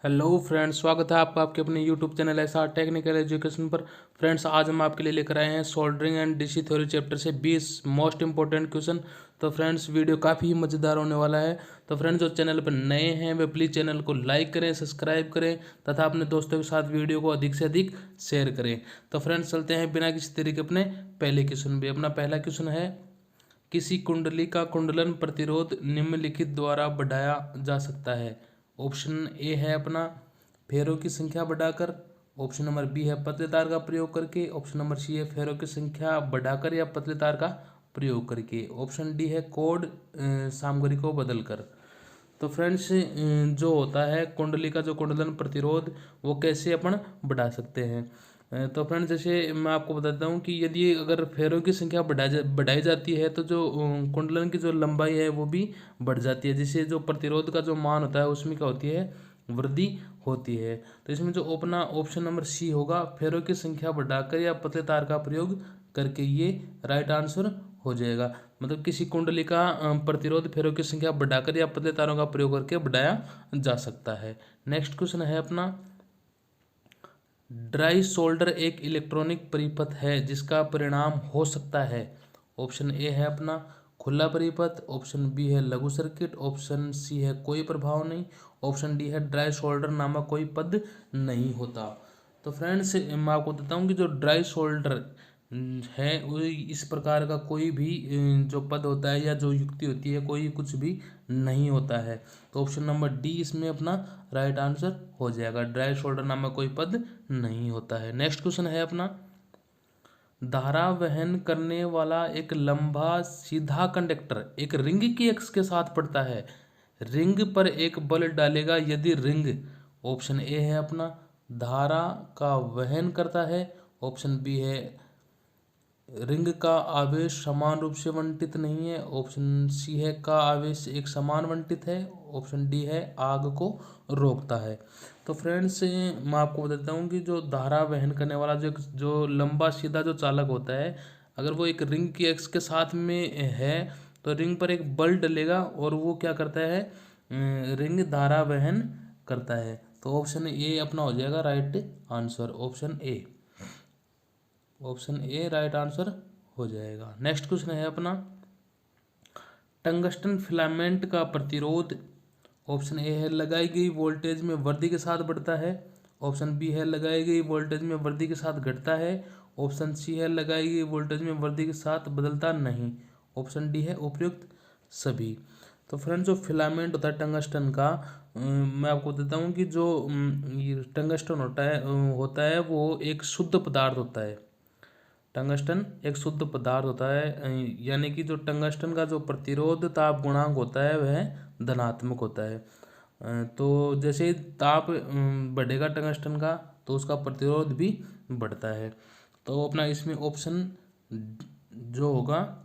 Hello friends, स्वागत है आपका आपके अपने YouTube channel SR technical education पर। फ्रेंड्स, आज हम आपके लिए लेकर आए हैं soldering and DC theory chapter से 20 मोस्ट इंपॉर्टेंट क्वेश्चन। तो फ्रेंड्स, वीडियो काफ़ी मज़ेदार होने वाला है। तो फ्रेंड्स, जो चैनल पर नए हैं वे प्लीज़ चैनल को लाइक करें, सब्सक्राइब करें तथा अपने दोस्तों के साथ वीडियो को अधिक से अधिक शेयर करें। तो फ्रेंड्स, चलते हैं बिना किसी तरीके अपने पहले क्वेश्चन पे। अपना पहला क्वेश्चन है, किसी कुंडली का कुंडलन प्रतिरोध निम्नलिखित द्वारा बढ़ाया जा सकता है। ऑप्शन ए है अपना फेरों की संख्या बढ़ाकर। ऑप्शन नंबर बी है पतले तार का प्रयोग करके। ऑप्शन नंबर सी है फेरों की संख्या बढ़ाकर या पतले तार का प्रयोग करके। ऑप्शन डी है कोड सामग्री को बदलकर। तो फ्रेंड्स, जो होता है कुंडली का जो कुंडलन प्रतिरोध, वो कैसे अपन बढ़ा सकते हैं। तो फ्रेंड्स, जैसे मैं आपको बताता हूँ कि यदि अगर फेरों की संख्या बढ़ाई जाती है तो जो कुंडलन की जो लंबाई है वो भी बढ़ जाती है, जिससे जो प्रतिरोध का जो मान होता है उसमें क्या होती है, वृद्धि होती है। तो इसमें जो अपना ऑप्शन नंबर सी होगा, फेरों की संख्या बढ़ाकर या पतले तार का प्रयोग करके, ये राइट आंसर हो जाएगा। मतलब किसी कुंडली का प्रतिरोध फेरों की संख्या बढ़ाकर या पतले तारों का प्रयोग करके बढ़ाया जा सकता है। नेक्स्ट क्वेश्चन है अपना, ड्राई सोल्डर एक इलेक्ट्रॉनिक परिपथ है जिसका परिणाम हो सकता है। ऑप्शन ए है अपना खुला परिपथ। ऑप्शन बी है लघु सर्किट। ऑप्शन सी है कोई प्रभाव नहीं। ऑप्शन डी है ड्राई सोल्डर नामक कोई पद नहीं होता। तो फ्रेंड्स, मैं आपको बताता हूँ कि जो ड्राई सोल्डर है वो इस प्रकार का कोई भी जो पद होता है या जो युक्ति होती है, कोई कुछ भी नहीं होता है। तो ऑप्शन नंबर डी इसमें अपना राइट आंसर हो जाएगा। ड्राई शोल्डर नामक कोई पद नहीं होता है। नेक्स्ट क्वेश्चन है अपना, धारा वहन करने वाला एक लंबा सीधा कंडक्टर एक रिंग की एक्स के साथ पड़ता है। रिंग पर एक बल डालेगा यदि रिंग, ऑप्शन ए है अपना धारा का वहन करता है। ऑप्शन बी है रिंग का आवेश समान रूप से बंटित नहीं है। ऑप्शन सी है का आवेश एक समान बंटित है। ऑप्शन डी है आग को रोकता है। तो फ्रेंड्स, मैं आपको बताता हूँ कि जो धारा वहन करने वाला जो लंबा सीधा जो चालक होता है, अगर वो एक रिंग की एक्स के साथ में है तो रिंग पर एक बल डलेगा और वो क्या करता है, रिंग धारा वहन करता है। तो ऑप्शन ए अपना हो जाएगा right answer. Option A right answer हो जाएगा। नेक्स्ट क्वेश्चन है अपना, टंगस्टन फिलामेंट का प्रतिरोध, ऑप्शन ए है लगाई गई वोल्टेज में वृद्धि के साथ बढ़ता है। ऑप्शन बी है लगाई गई वोल्टेज में वृद्धि के साथ घटता है। ऑप्शन सी है लगाई गई वोल्टेज में वृद्धि के साथ बदलता नहीं। ऑप्शन डी है उपयुक्त सभी। तो फ्रेंड्स, जो फिलामेंट होता है टंगस्टन का, मैं आपको देता हूँ कि जो ये टंगस्टन होता है वो एक शुद्ध पदार्थ होता है। टंगस्टन एक शुद्ध पदार्थ होता है, यानी कि जो टंगस्टन का जो प्रतिरोध ताप गुणांक होता है वह धनात्मक होता है। तो जैसे ही ताप बढ़ेगा टंगस्टन का, तो उसका प्रतिरोध भी बढ़ता है। तो अपना इसमें ऑप्शन जो होगा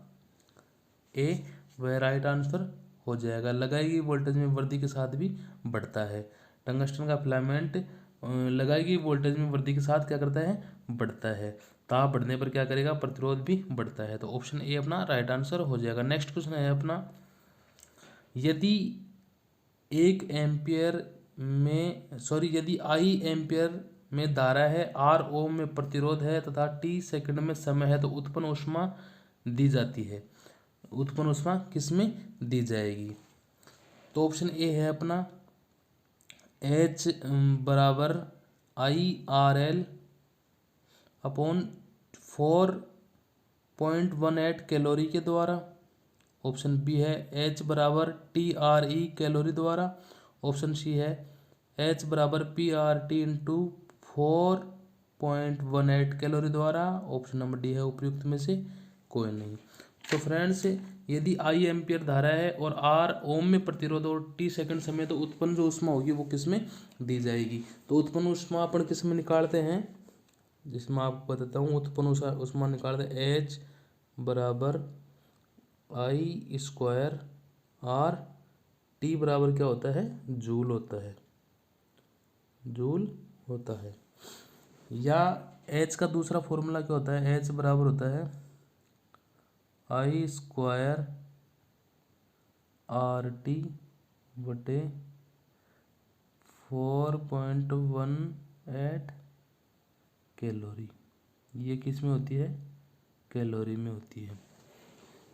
ए, वह राइट आंसर हो जाएगा। लगाई गई वोल्टेज में वृद्धि के साथ भी बढ़ता है। टंगस्टन का फिलामेंट लगाई गई वोल्टेज में वृद्धि के साथ क्या करता है, बढ़ता है। ताप बढ़ने पर क्या करेगा, प्रतिरोध भी बढ़ता है। तो ऑप्शन ए अपना राइट आंसर हो जाएगा। नेक्स्ट क्वेश्चन है अपना, यदि 1 एम्पियर यदि आई एम्पियर में धारा है, आर ओम में प्रतिरोध है तथा टी सेकंड में समय है, तो उत्पन्न ऊष्मा दी जाती है। उत्पन्न ऊष्मा किस में दी जाएगी। तो ऑप्शन ए है अपना एच बराबर IRL अपॉन 4.18 कैलोरी के द्वारा। ऑप्शन बी है एच बराबर TRE कैलोरी द्वारा। ऑप्शन सी है एच बराबर PRT इंटू 4.18 कैलोरी द्वारा। ऑप्शन नंबर डी है उपयुक्त में से कोई नहीं। तो फ्रेंड्स, यदि आई एम्पियर धारा है और आर ओम में प्रतिरोध और टी सेकंड समय, तो उत्पन्न जो ऊष्मा होगी वो किस में दी जाएगी। तो उत्पन्न ऊष्मा अपन किस में निकालते हैं, जिसमें आपको बताता हूँ। उत्पन्न ऊष्मा निकालते हैं एच बराबर I² आर, टी बराबर क्या होता है, जूल होता है। जूल होता है। या एच का दूसरा फॉर्मूला क्या होता है, एच बराबर होता है I² RT बटे 4.18 कैलोरी। ये किस में होती है? कैलोरी में होती है।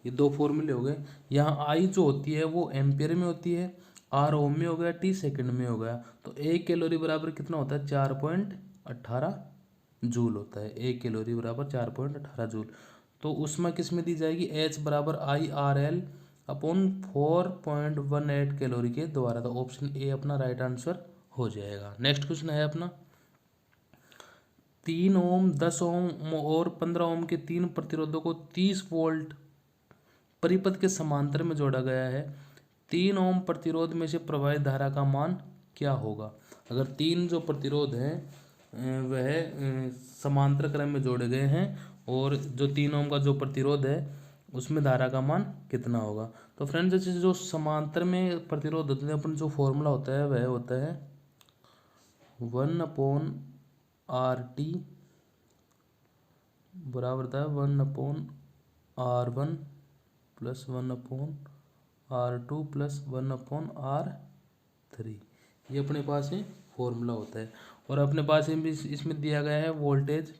ये दो फॉर्मूले हो गए। यहाँ आई जो होती है वो एम्पियर में होती है, आर ओम में हो गया, टी सेकंड में हो गया। तो 1 कैलोरी बराबर कितना होता है? 4.18 जूल होता है। 1 कैलोरी बराबर 4.18 जूल। तो उसमें किस में दी जाएगी? एच बराबर I R L upon 4.18 calorie के द्वारा। तो ऑप्शन ए अपना राइट आंसर हो जाएगा। नेक्स्ट क्वेश्चन है अपना 3 ओम, 10 ओम और 15 ओम के तीन प्रतिरोधों को 30 वोल्ट परिपथ के समांतर में जोड़ा गया है। 3 ओम प्रतिरोध में से प्रवाहित धारा का मान क्या होगा? अगर तीन जो प्रतिरोध हैं वह समांतर क्रम में जोड़े गए हैं और जो 3 ओम का जो प्रतिरोध है उसमें धारा का मान कितना होगा? तो फ्रेंड्स जैसे जो समांतर में प्रतिरोध होते हैं अपन जो फॉर्मूला होता है वह होता है 1/RT बराबर होता है 1/R1 plus 1/R2 plus 1/R3। ये अपने पास ही फॉर्मूला होता है। और अपने पास भी इसमें दिया गया है वोल्टेज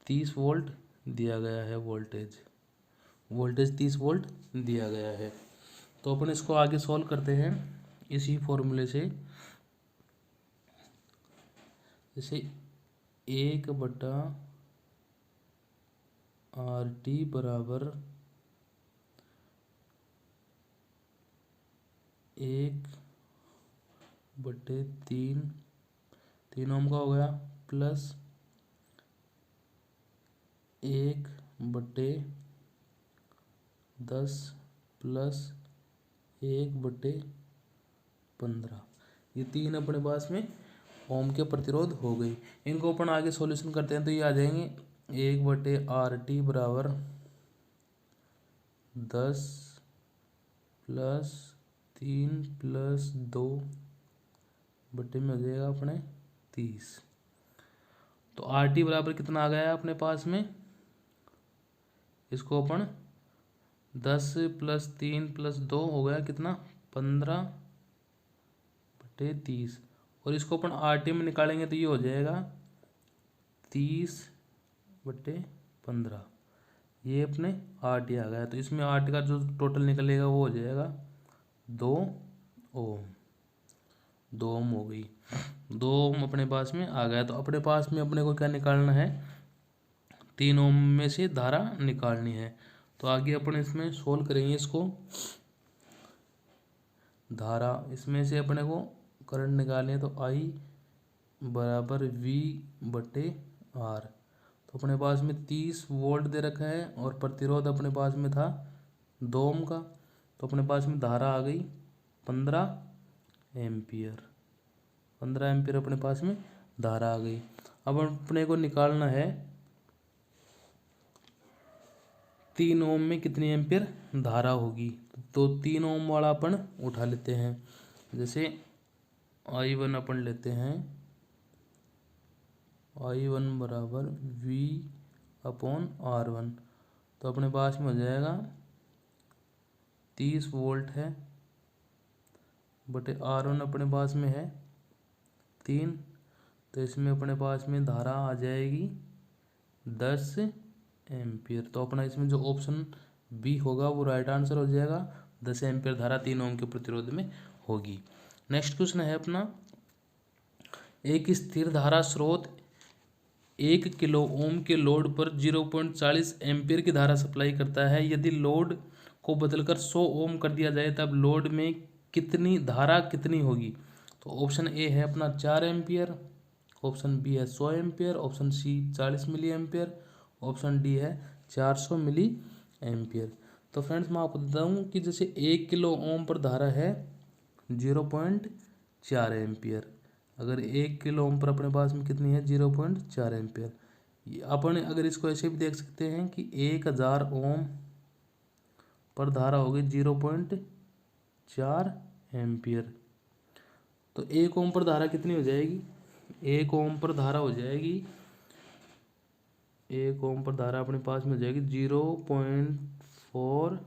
30 वोल्ट दिया गया है। वोल्टेज 30 वोल्ट दिया गया है। तो अपन इसको आगे सॉल्व करते हैं इसी फॉर्मूले से। जैसे 1/RT बराबर 1/3 3 ओम का हो गया प्लस 1/10 प्लस 1/15। ये तीन अपने पास में ओम के प्रतिरोध हो गई। इनको अपन आगे सॉल्यूशन करते हैं तो ये आ जाएंगे 1/RT बराबर 10 प्लस 3 प्लस 2 बटे में हो जाएगा अपने 30। तो RT बराबर कितना आ गया है अपने पास में? इसको अपन 10 प्लस 3 प्लस 2 हो गया कितना? 15/30। और इसको अपन RT में निकालेंगे तो ये हो जाएगा 30/15। ये अपने RT आ गया। तो इसमें RT का जो टोटल निकलेगा वो हो जाएगा 2 ओम। 2 ओम हो गई। 2 ओम अपने पास में आ गया। तो अपने पास में अपने को क्या निकालना है? 3 ओम में से धारा निकालनी है। तो आगे अपन इसमें सोल्व करेंगे इसको। धारा इसमें से अपने को करंट निकालनी है तो I बराबर V/R। तो अपने पास में 30 वोल्ट दे रखा है और प्रतिरोध अपने पास में था 2 ओम का। तो अपने पास में धारा आ गई 15 एम्पियर। 15 एम्पियर अपने पास में धारा आ गई। अब अपने को निकालना है 3 ओम में कितनी एम्पियर धारा होगी। तो 3 ओम वाला अपन उठा लेते हैं। जैसे I1 अपन लेते हैं, I1 बराबर V/R1। तो अपने पास में हो जाएगा 30 वोल्ट है बटे R1 अपने पास में है 3। तो इसमें अपने पास में धारा आ जाएगी 10 एम्पियर। तो अपना इसमें जो ऑप्शन बी होगा वो राइट आंसर हो जाएगा। 10 एम्पियर धारा 3 ओम के प्रतिरोध में होगी। नेक्स्ट क्वेश्चन है अपना एक स्थिर धारा स्रोत 1 किलो ओम के लोड पर 0.40 एम्पियर की धारा सप्लाई करता है। यदि लोड को बदलकर 100 ओम कर दिया जाए तब लोड में कितनी धारा कितनी होगी? तो ऑप्शन ए है अपना 4 एम्पियर, ऑप्शन बी है 100 ampere, option C 40 milliampere, option D है 400 मिली एम्पियर। तो फ्रेंड्स मैं आपको बता दूँ कि जैसे 1 किलो ओम पर धारा है 0.4 एम्पियर। अगर 1 किलो ओम पर अपने पास में कितनी है 0.4 एम्पियर। अपन अगर इसको ऐसे भी देख सकते हैं कि 1000 ओम पर धारा होगी 0.4 एम्पियर। तो 1 ओम पर धारा कितनी हो जाएगी? 1 ओम पर धारा हो जाएगी 1 ओम पर धारा अपने पास में हो जाएगी 0.4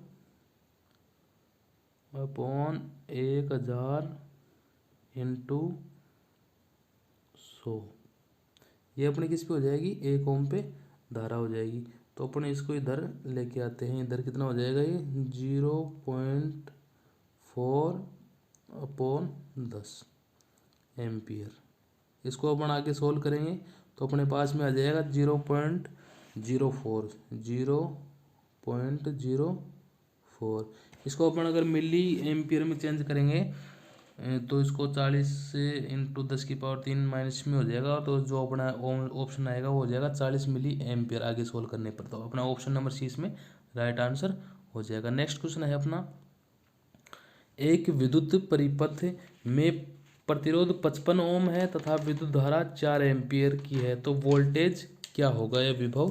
अपॉन 1000 इंटू 100, ये अपने किस पे हो जाएगी, 1 ओम पे धारा हो जाएगी। तो अपन इसको इधर लेके आते हैं, इधर कितना हो जाएगा, ये 0.4/10 एम्पियर। इसको अपन आगे सोल्व करेंगे तो अपने पास में आ जाएगा 0.04। इसको अपन अगर मिली एम्पियर में चेंज करेंगे तो इसको 40 से इंटू 10⁻³ माइनस में हो जाएगा। तो जो अपना ऑप्शन आएगा वो हो जाएगा 40 मिली एम्पियर आगे सोल्व करने पर। तो अपना ऑप्शन नंबर सी इसमें राइट आंसर हो जाएगा। नेक्स्ट क्वेश्चन है अपना, एक विद्युत परिपथ में प्रतिरोध 55 ओम है तथा विद्युत धारा 4 एम्पियर की है, तो वोल्टेज क्या होगा या विभव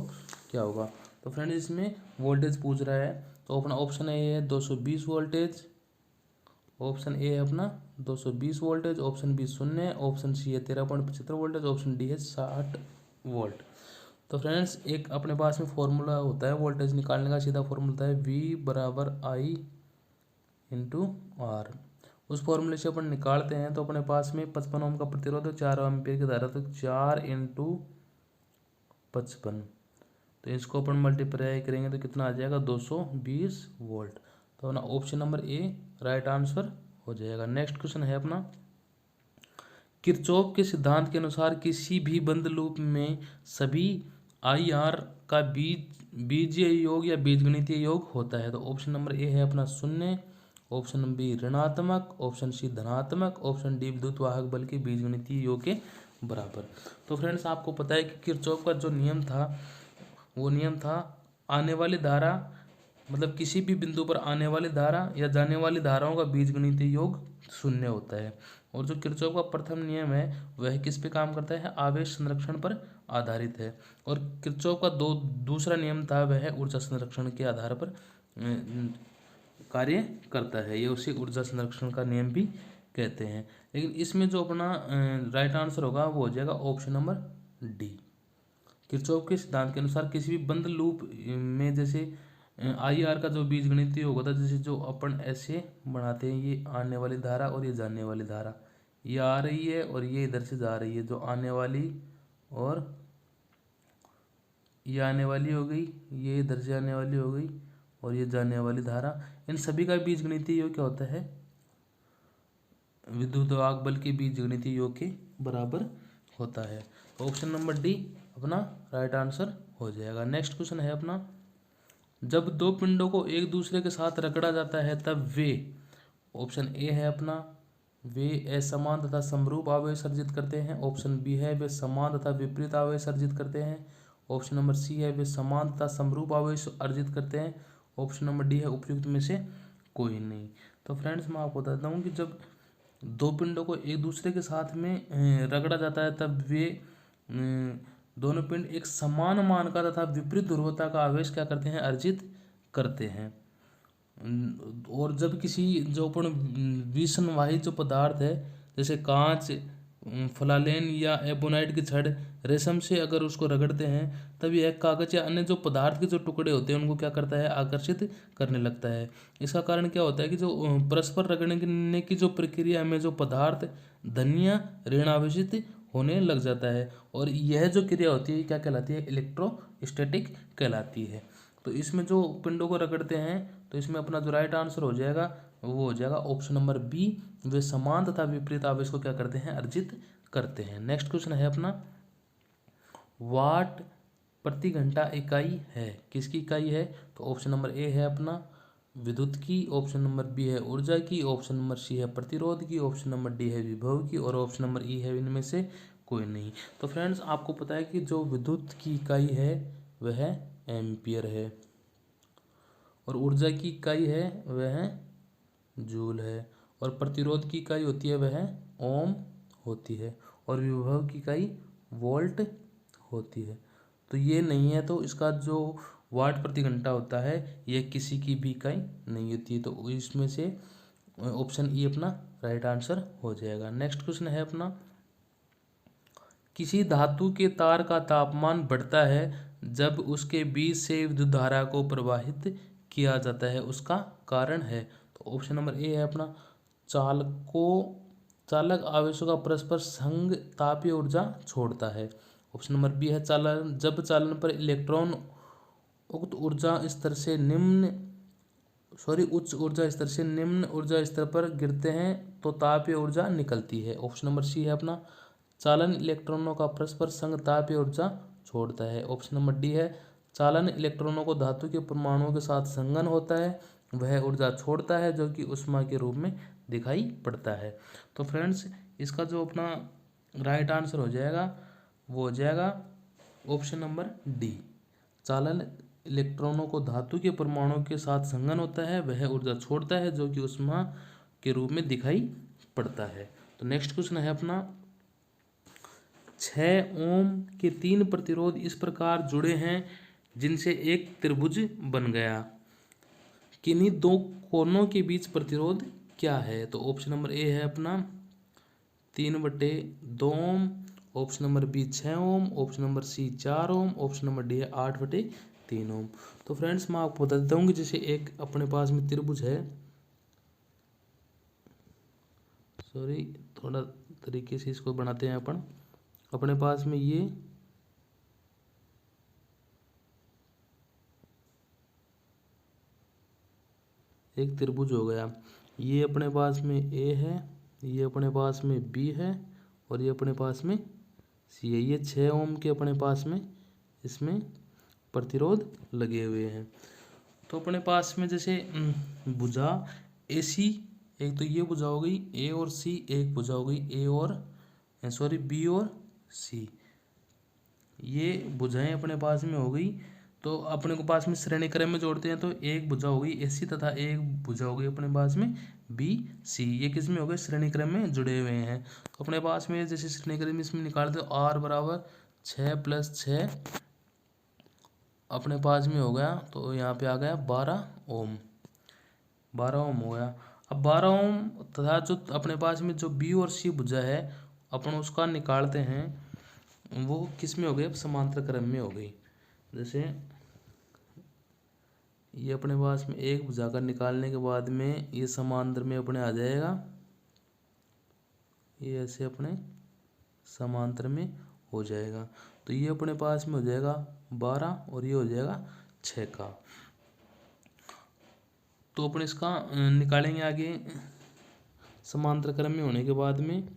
क्या होगा। तो फ्रेंड्स इसमें वोल्टेज पूछ रहा है, तो अपना ऑप्शन ए है 220 वोल्टेज, ऑप्शन ए है अपना 220 वोल्टेज, ऑप्शन बी 0 है, ऑप्शन सी है 13.75 वोल्टेज, ऑप्शन डी है 60 वोल्ट। तो फ्रेंड्स एक अपने पास में फॉर्मूला होता है वोल्टेज निकालने का, सीधा फॉर्मूला होता है V/I/R। उस फॉर्मूले से अपन निकालते हैं तो अपने पास में 55 ओम का प्रतिरोध है, 4 एम्पियर की धारा, तो 4 × 55, तो इसको अपन मल्टीप्लाई करेंगे तो कितना आ जाएगा, 220 वोल्ट। तो अपना option number A right answer हो जाएगा। नेक्स्ट क्वेश्चन है अपना, किरचॉफ के सिद्धांत के अनुसार किसी भी बंद लूप में सभी IR का बीजीय योग या बीजगणितीय योग होता है। तो ऑप्शन नंबर ए है अपना 0, ऑप्शन बी ऋणात्मक, ऑप्शन सी धनात्मक, ऑप्शन डी विद्युत वाहक बल के बीजगणितीय योग के बराबर। तो फ्रेंड्स आपको पता है कि किरचॉफ का जो नियम था वो नियम था आने वाली धारा, मतलब किसी भी बिंदु पर आने वाली धारा या जाने वाली धाराओं का बीजगणितीय योग 0 होता है। और जो किरचॉफ का प्रथम नियम है वह किस पे काम करता है, आवेश संरक्षण पर आधारित है। और किरचॉफ का दूसरा नियम था वह ऊर्जा संरक्षण के आधार पर कार्य करता है, ये उसी ऊर्जा संरक्षण का नियम भी कहते हैं। लेकिन इसमें जो अपना राइट आंसर होगा वो हो जाएगा ऑप्शन नंबर डी। किरचॉफ के सिद्धांत के अनुसार किसी भी बंद लूप में जैसे IR का जो बीजगणितीय योग होता है, जैसे जो अपन ऐसे बनाते हैं, ये आने वाली धारा और ये जाने वाली धारा, ये आ रही है और ये इधर से जा रही है, जो आने वाली और ये आने वाली हो गई, ये इधर से आने वाली हो गई और ये जाने वाली धारा, इन सभी का बीजगणितीय योग क्या होता है, विद्युत वाहक बल के बीजगणितीय योग के बराबर होता है। तो ऑप्शन नंबर डी अपना राइट आंसर हो जाएगा। नेक्स्ट क्वेश्चन है अपना, जब दो पिंडों को एक दूसरे के साथ रगड़ा जाता है तब वे, ऑप्शन ए है अपना वे असमान तथा समरूप आवेश अर्जित करते हैं, ऑप्शन बी है वे समान तथा विपरीत आवेश अर्जित करते हैं, ऑप्शन नंबर सी है वे समान तथा समरूप आवेश अर्जित करते हैं, ऑप्शन नंबर डी है उपयुक्त में से कोई नहीं। तो फ्रेंड्स मैं आपको बताता हूँ कि जब दो पिंडों को एक दूसरे के साथ में रगड़ा जाता है तब वे दोनों पिंड एक समान मान का तथा विपरीत ध्रुवता का आवेश क्या करते हैं, अर्जित करते हैं। और जब किसी जो अपन विसंवाही जो पदार्थ है जैसे कांच, फलालेन या एबोनाइट की छड़, रेशम से अगर उसको रगड़ते हैं तब यह कागज या अन्य जो पदार्थ के जो टुकड़े होते हैं उनको क्या करता है, आकर्षित करने लगता है। इसका कारण क्या होता है कि जो परस्पर रगड़ने की जो प्रक्रिया में जो पदार्थ धन या ऋण आवेशित होने लग जाता है, और यह जो क्रिया होती है क्या कहलाती है, इलेक्ट्रोस्टैटिक कहलाती है। तो इसमें जो पिंडों को रगड़ते हैं तो इसमें अपना जो राइट आंसर हो जाएगा वो हो जाएगा ऑप्शन नंबर बी, वे समान तथा विपरीत आवेश को क्या करते हैं, अर्जित करते हैं। नेक्स्ट क्वेश्चन है अपना, वाट प्रति घंटा इकाई है, किसकी इकाई है, तो ऑप्शन नंबर ए है अपना विद्युत की, ऑप्शन नंबर बी है ऊर्जा की, ऑप्शन नंबर सी है प्रतिरोध की, ऑप्शन नंबर डी है विभव की, और ऑप्शन नंबर ई है इनमें से कोई नहीं। तो फ्रेंड्स आपको पता है कि जो विद्युत की इकाई है वह एम्पियर है, और ऊर्जा की इकाई है वह जूल है, और प्रतिरोध की इकाई होती है वह ओम होती है, और विभव की इकाई वोल्ट होती है। तो ये नहीं है, तो इसका जो वाट प्रति घंटा होता है ये किसी की भी इकाई नहीं होती है। तो इसमें से ऑप्शन ई अपना राइट आंसर हो जाएगा। नेक्स्ट क्वेश्चन है अपना, किसी धातु के तार का तापमान बढ़ता है जब उसके बीच से विद्युत धारा को प्रवाहित किया जाता है, उसका कारण है। तो ऑप्शन नंबर ए है अपना चालक आवेशों का परस्पर संग तापीय ऊर्जा छोड़ता है। ऑप्शन नंबर बी है चालन, जब चालन पर इलेक्ट्रॉन उच्च ऊर्जा स्तर से निम्न ऊर्जा स्तर पर गिरते हैं तो तापीय ऊर्जा निकलती है। ऑप्शन नंबर सी है अपना चालन इलेक्ट्रॉनों का परस्पर संग तापीय ऊर्जा छोड़ता है। ऑप्शन नंबर डी है चालन इलेक्ट्रॉनों को धातु के परमाणुओं के साथ संघन होता है, वह ऊर्जा छोड़ता है जो कि ऊष्मा के रूप में दिखाई पड़ता है। तो फ्रेंड्स इसका जो अपना राइट आंसर हो जाएगा वो हो जाएगा ऑप्शन नंबर डी, चालन इलेक्ट्रॉनों को धातु के परमाणुओं के साथ संघन होता है, वह ऊर्जा छोड़ता है जो कि ऊष्मा के रूप में दिखाई पड़ता है। तो नेक्स्ट क्वेश्चन है अपना 6 ओम के 3 प्रतिरोध इस प्रकार जुड़े हैं जिनसे एक त्रिभुज बन गया, किन्हीं दो कोनों के बीच प्रतिरोध क्या है। तो ऑप्शन नंबर ए है अपना 3/2 ओम, ऑप्शन नंबर बी 6 ओम, ऑप्शन नंबर सी 4 ओम, ऑप्शन नंबर डी है 8/3 ओम। तो फ्रेंड्स मैं आपको बता देता हूँ कि जैसे एक अपने पास में त्रिभुज है, सॉरी थोड़ा तरीके से इसको बनाते हैं अपन। अपने पास में ये एक त्रिभुज हो गया, ये अपने पास में ए है, ये अपने पास में बी है और ये अपने पास में सी है। ये 6 ओम के अपने पास में इसमें प्रतिरोध लगे हुए हैं। तो अपने पास में जैसे भुजा ए सी, एक तो ये भुजा हो गई ए और सी, एक भुजा हो गई ए और बी और सी, ये भुजाएं अपने पास में हो गई। तो अपने को पास में श्रेणी क्रम में जोड़ते हैं तो एक भुजा हो गई ए सी तथा एक भुजा हो गई अपने पास में बी सी, ये किस में हो गए श्रेणी क्रम में जुड़े हुए हैं। तो अपने पास में जैसे श्रेणी क्रम इसमें निकालते हो आर बराबर 6 + 6 अपने पास में हो गया, तो यहाँ पे आ गया 12 ओम, 12 ओम हो गया। अब 12 ओम तथा जो अपने पास में जो बी और सी भुजा है अपन उसका निकालते हैं, वो किस में हो गई, अब समांतर क्रम में हो गई। जैसे ये अपने पास में एक भुजा का निकालने के बाद में ये समांतर में अपने आ जाएगा, ये ऐसे अपने समांतर में हो जाएगा। तो ये अपने पास में हो जाएगा 12 और ये हो जाएगा 6 का। तो अपन इसका निकालेंगे आगे समांतर क्रम में होने के बाद में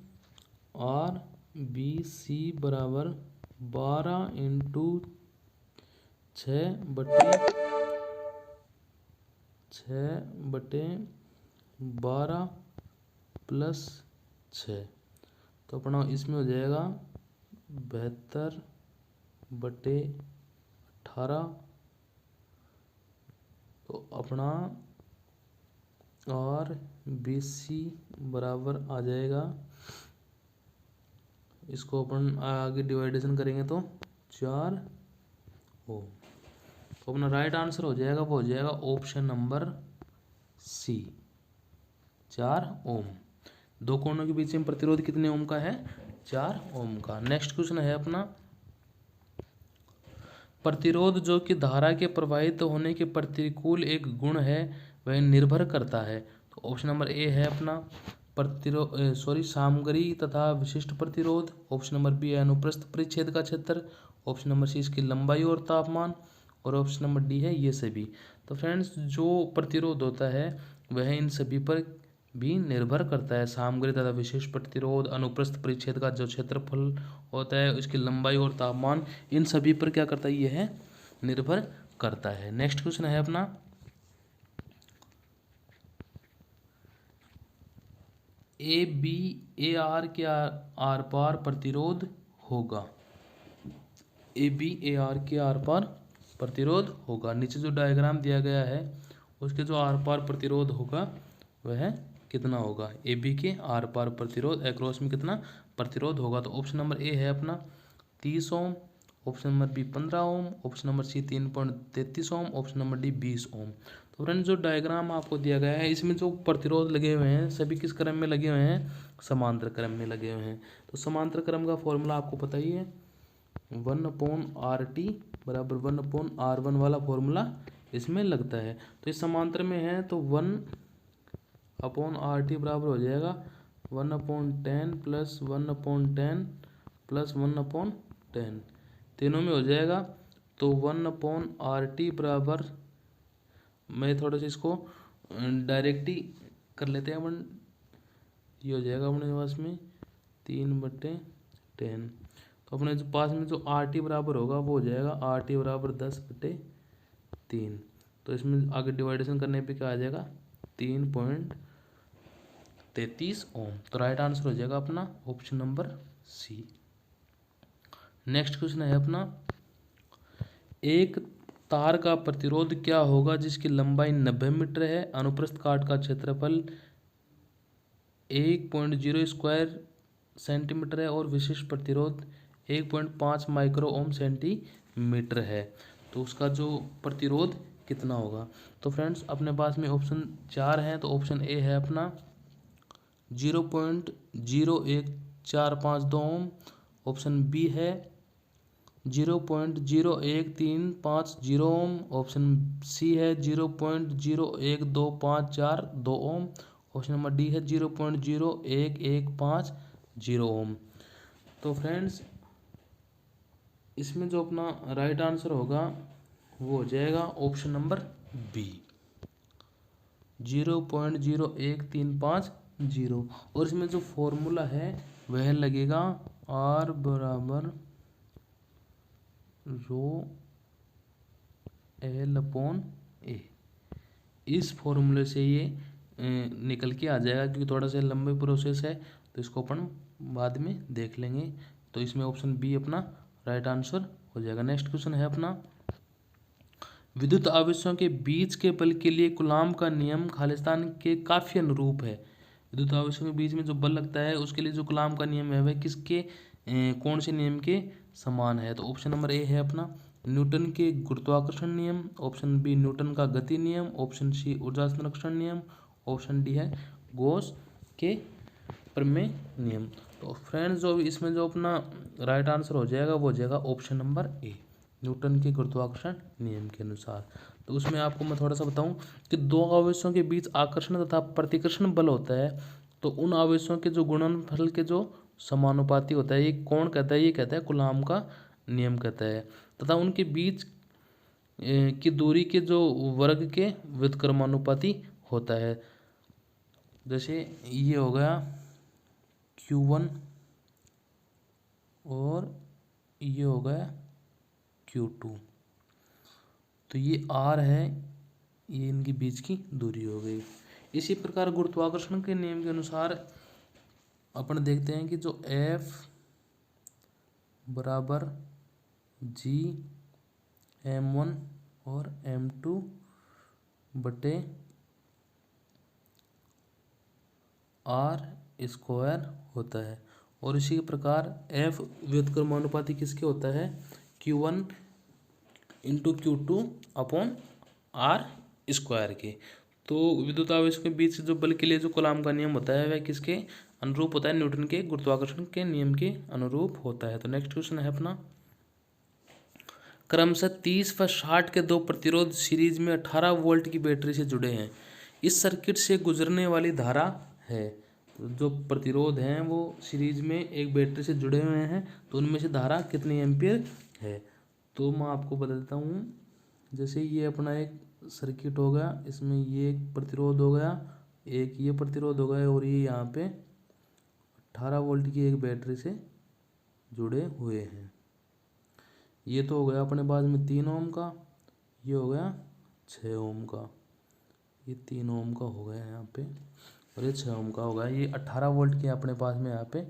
आर बी सी बराबर 12 × 6/12 + 6, तो अपना इसमें हो जाएगा 72/18। तो अपना आर बी सी बराबर आ जाएगा, इसको अपन आगे डिवाइडेशन करेंगे तो 4 ओम। तो अपना राइट आंसर हो जाएगा वो हो जाएगा ऑप्शन नंबर सी, 4 ओम। दो कोनों के बीच में प्रतिरोध कितने ओम का है, 4 ओम का। नेक्स्ट क्वेश्चन है अपना प्रतिरोध जो कि धारा के प्रवाहित होने के प्रतिकूल एक गुण है वह निर्भर करता है। तो ऑप्शन नंबर ए है अपना सामग्री तथा विशिष्ट प्रतिरोध, ऑप्शन नंबर बी है अनुप्रस्थ परिच्छेद का क्षेत्र, ऑप्शन नंबर सी इसकी लंबाई और तापमान, और ऑप्शन नंबर डी है ये सभी। तो फ्रेंड्स जो प्रतिरोध होता है वह इन सभी पर भी निर्भर करता है, सामग्री तथा विशेष प्रतिरोध, अनुप्रस्थ परिच्छेद का जो क्षेत्रफल होता है, उसकी लंबाई और तापमान, इन सभी पर क्या करता है, ये है निर्भर करता है। नेक्स्ट क्वेश्चन है अपना ए बी ए आर के आर पार प्रतिरोध होगा, ए बी ए आर के आर पार प्रतिरोध होगा। नीचे जो डायग्राम दिया गया है उसके जो आर पार प्रतिरोध होगा वह कितना होगा, ए बी के आर पार प्रतिरोध एक्रॉस में कितना प्रतिरोध होगा। तो ऑप्शन नंबर ए है अपना 30 ओम, ऑप्शन नंबर बी 15 ओम, ऑप्शन नंबर सी 3.33 ओम, ऑप्शन नंबर डी 20 ओम। तो फ्रेंड जो डायग्राम आपको दिया गया है इसमें जो प्रतिरोध लगे हुए हैं सभी किस क्रम में लगे हुए हैं, समांतर क्रम में लगे हुए हैं। तो समांतर क्रम का फॉर्मूला आपको पता ही है, 1/RT बराबर 1/R1 वाला फॉर्मूला इसमें लगता है। तो इस समांतर में है तो 1/RT बराबर हो जाएगा 1/10 प्लस 1/10 प्लस 1/10 तीनों में हो जाएगा। तो 1/RT बराबर, मैं थोड़ा सा इसको डायरेक्ट ही कर लेते हैं अपन। ये हो जाएगा अपने पास में 3/10। तो अपने जो पास में जो RT बराबर होगा वो हो जाएगा RT बराबर 10/3। तो इसमें आगे डिवाइडेशन करने पे क्या आ जाएगा 3.33 ओम। तो राइट आंसर हो जाएगा अपना option number C. Next question है अपना, एक तार का प्रतिरोध क्या होगा जिसकी लंबाई 90 मीटर है, अनुप्रस्थ काट का क्षेत्रफल 1.0 स्क्वायर सेंटीमीटर है और विशिष्ट प्रतिरोध 1.5 माइक्रो ओम सेंटीमीटर है। तो उसका जो प्रतिरोध कितना होगा। तो फ्रेंड्स अपने पास में ऑप्शन 4 हैं। तो ऑप्शन ए है अपना 0.01452 ओम। ऑप्शन बी है 0.01350 ओम। ऑप्शन सी है 0.01252 ओम। ऑप्शन नंबर डी है 0.01150 ओम। तो फ्रेंड्स इसमें जो अपना राइट आंसर होगा वो हो जाएगा ऑप्शन नंबर बी 0.01350। और इसमें जो फॉर्मूला है वह लगेगा R बराबर रो L/A। इस फॉर्मूले से ये निकल के आ जाएगा, क्योंकि थोड़ा सा लंबे प्रोसेस है तो इसको अपन बाद में देख लेंगे। तो इसमें ऑप्शन बी अपना राइट आंसर हो जाएगा। नेक्स्ट क्वेश्चन है अपना, विद्युत आवेशों के बीच के बल के लिए कूलाम का नियम खालिस्तान के काफी अनुरूप है। विद्युत आवेशों के बीच में जो बल लगता है उसके लिए जो कूलाम का नियम है वह किसके कौन से नियम के समान है। तो ऑप्शन नंबर ए है अपना न्यूटन के गुरुत्वाकर्षण नियम। ऑप्शन बी न्यूटन का गति नियम। ऑप्शन सी ऊर्जा संरक्षण नियम। ऑप्शन डी है गॉस के प्रमेय नियम। तो फ्रेंड्स जो इसमें जो अपना राइट आंसर हो जाएगा वो हो जाएगा ऑप्शन नंबर ए न्यूटन के गुरुत्वाकर्षण नियम के अनुसार। तो उसमें आपको मैं थोड़ा सा बताऊं कि दो आवेशों के बीच आकर्षण तथा प्रतिकर्षण बल होता है। तो उन आवेशों के जो गुणनफल के जो समानुपाती होता है ये कौन कहता है, ये कहता है कूलाम का नियम कहता है। तथा उनके बीच की दूरी के जो वर्ग के व्युत्क्रमानुपाती होता है। जैसे ये हो गया Q1 और ये हो गया Q2। तो ये R है, ये इनके बीच की दूरी हो गई। इसी प्रकार गुरुत्वाकर्षण के नियम के अनुसार अपन देखते हैं कि जो F बराबर G M1 और M2 बटे R स्क्वायर होता है। और इसी प्रकार F व्युत्क्रमानुपाती किसके होता है Q1 into Q2 upon R square के। तो विद्युत आवेश के बीच जो बल के लिए जो कूलाम का नियम होता है वह किसके अनुरूप होता है, न्यूटन के गुरुत्वाकर्षण के नियम के अनुरूप होता है। तो नेक्स्ट क्वेश्चन है अपना, क्रमशः 30 व 60 के दो प्रतिरोध सीरीज में 18 वोल्ट की बैटरी से जुड़े हैं। इस सर्किट से गुजरने वाली धारा है। जो प्रतिरोध हैं वो सीरीज में एक बैटरी से जुड़े हुए हैं, तो उनमें से धारा कितनी एम्पियर है। तो मैं आपको बता देता हूँ। जैसे ये अपना एक सर्किट हो गया, इसमें ये एक प्रतिरोध हो गया, एक ये प्रतिरोध हो गया और ये यहाँ पे 18 वोल्ट की एक बैटरी से जुड़े हुए हैं। ये तो हो गया अपने पास में 3 ओम का, ये हो गया 6 ओम का, ये 3 ओम का हो गया यहाँ पे और ये 6 ओम का हो गया। ये 18 वोल्ट की अपने पास में यहाँ पे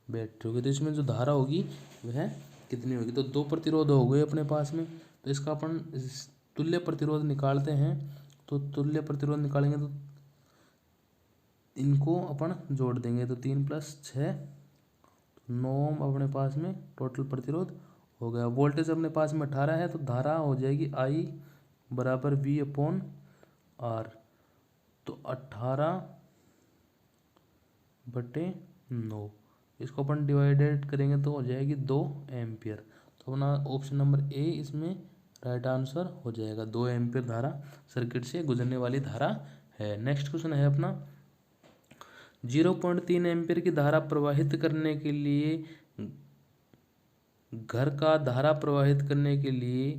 बैटरी होगी। तो इसमें जो धारा होगी वह कितनी होगी। तो दो प्रतिरोध हो गए अपने पास में, तो इसका अपन तुल्य प्रतिरोध निकालते हैं। तो तुल्य प्रतिरोध निकालेंगे तो इनको अपन जोड़ देंगे, तो 3 + 6 9 ओम अपने पास में टोटल प्रतिरोध हो गया। वोल्टेज अपने पास में 18 है, तो धारा हो जाएगी I बराबर V/R। तो 18/9 इसको अपन डिवाइडेड करेंगे तो हो जाएगी 2 एम्पियर। तो अपना ऑप्शन नंबर ए इसमें राइट आंसर हो जाएगा। 2 एम्पियर धारा सर्किट से गुजरने वाली धारा है। नेक्स्ट क्वेश्चन है अपना, 0.3 एम्पीयर की धारा प्रवाहित करने के लिए घर का धारा प्रवाहित करने के लिए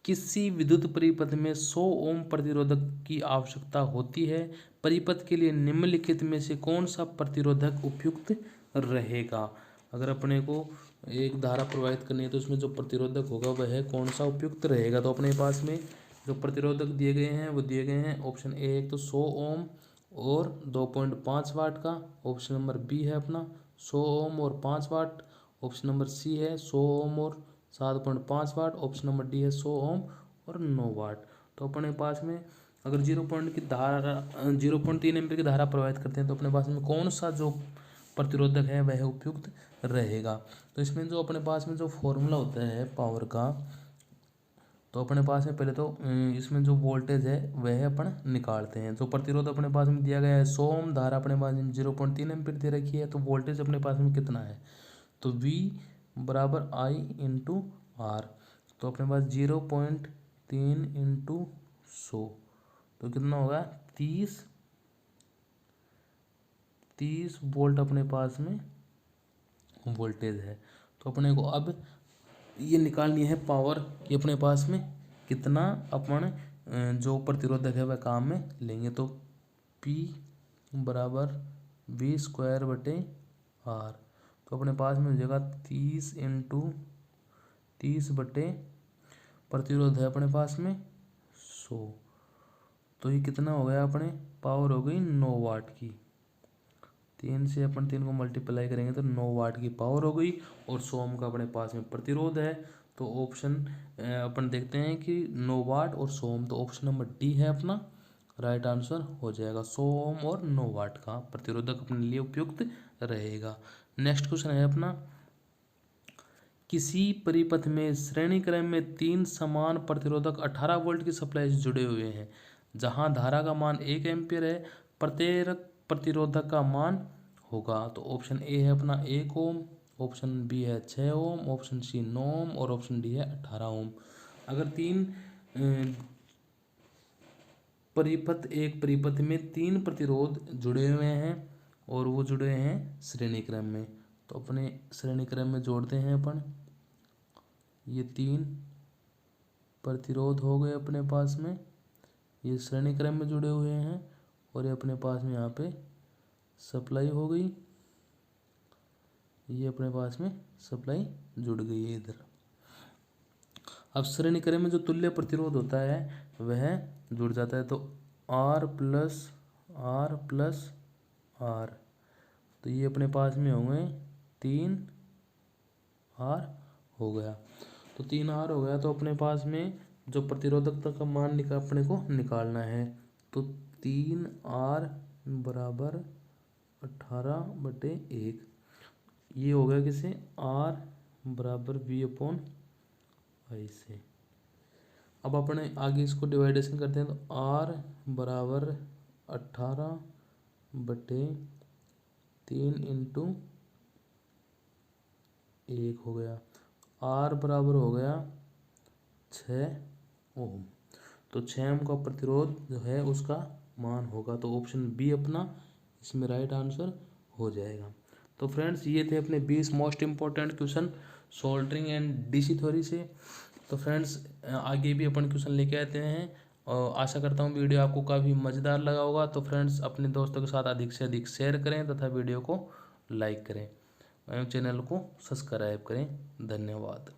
किसी विद्युत परिपथ में 100 ओम प्रतिरोधक की आवश्यकता होती है। परिपथ के लिए निम्नलिखित में से कौन सा प्रतिरोधक उपयुक्त रहेगा। अगर अपने को एक धारा प्रवाहित करनी है तो उसमें जो प्रतिरोधक होगा वह कौन सा उपयुक्त रहेगा। तो अपने पास में जो प्रतिरोधक दिए गए हैं वो दिए गए हैं ऑप्शन ए एक तो 100 ओम और 2.5 वाट का, ऑप्शन नंबर बी है अपना 100 ओम और 5 वाट, ऑप्शन नंबर सी है 100 ओम और 7.5 वाट, ऑप्शन नंबर डी है 100 ओम और 9 वाट। तो अपने पास में अगर 0.3 एम्पीयर की धारा प्रवाहित करते हैं तो अपने पास में कौन सा जो प्रतिरोधक है वह उपयुक्त रहेगा। तो इसमें जो अपने पास में जो फॉर्मूला होता है पावर का, तो अपने पास में पहले तो इसमें जो वोल्टेज है वह अपन निकालते हैं। जो प्रतिरोध अपने पास में दिया गया है 100 ओम, धारा अपने पास में 0.3 एम्पीयर दे रखी है, तो वोल्टेज अपने पास में कितना है तो V बराबर I इंटू आर। तो अपने पास 0.3 इंटू 100 तो कितना होगा 30 वोल्ट अपने पास में वोल्टेज है। तो अपने को अब ये निकालनी है पावर कि अपने पास में कितना अपन जो प्रतिरोधक है वह काम में लेंगे। तो P बराबर V² R। तो अपने पास में हो जाएगा 30 इंटू 30 बटे प्रतिरोध है अपने पास में 100। तो ये कितना हो गया अपने पावर हो गई 9 वाट की। 3 से अपन 3 को मल्टीप्लाई करेंगे तो 9 वाट की पावर हो गई और 100 ओम का अपने पास में प्रतिरोध है। तो ऑप्शन अपन देखते हैं कि 9 वाट और 100 ओम, तो ऑप्शन नंबर डी है अपना राइट आंसर हो जाएगा। 100 ओम और 9 वाट का प्रतिरोधक अपने लिए उपयुक्त रहेगा। नेक्स्ट क्वेश्चन है अपना, किसी परिपथ में श्रेणी क्रम में 3 समान प्रतिरोधक 18 वोल्ट की सप्लाई से जुड़े हुए हैं। जहां धारा का मान 1 एम्पीयर है, प्रत्येक प्रतिरोधक का मान होगा। तो ऑप्शन ए है अपना 1 ओम, ऑप्शन बी है 6 ओम, ऑप्शन सी 9 ओम और ऑप्शन डी है 18 ओम। अगर एक परिपथ में 3 प्रतिरोध जुड़े हुए हैं और वो जुड़े हैं श्रेणी क्रम में, तो अपने श्रेणी क्रम में जोड़ते हैं अपन। ये 3 प्रतिरोध हो गए अपने पास में, ये श्रेणी क्रम में जुड़े हुए हैं और ये अपने पास में यहाँ पे सप्लाई हो गई, ये अपने पास में सप्लाई जुड़ गई है इधर। अब श्रेणी क्रम में जो तुल्य प्रतिरोध होता है वह जुड़ जाता है। तो R प्लस R, तो ये अपने पास में होंगे 3R हो गया। तो 3R हो गया तो अपने पास में जो प्रतिरोधकता का मान अपने को निकालना है। तो 3R बराबर 18/1, ये हो गया किसे R बराबर V/I से। अब अपने आगे इसको डिवाइडेशन करते हैं तो R बराबर 18/3 इंटू 1 हो गया। R बराबर हो गया 6 ओम। तो 6 ओम का प्रतिरोध जो है उसका मान होगा। तो ऑप्शन बी अपना इसमें राइट आंसर हो जाएगा। तो फ्रेंड्स ये थे अपने 20 most important question soldering and DC theory से। तो फ्रेंड्स आगे भी अपन क्वेश्चन लेके आते हैं और आशा करता हूँ वीडियो आपको काफ़ी मज़ेदार लगा होगा। तो फ्रेंड्स अपने दोस्तों के साथ अधिक से अधिक शेयर करें तथा वीडियो को लाइक करें एवं चैनल को सब्सक्राइब करें। धन्यवाद।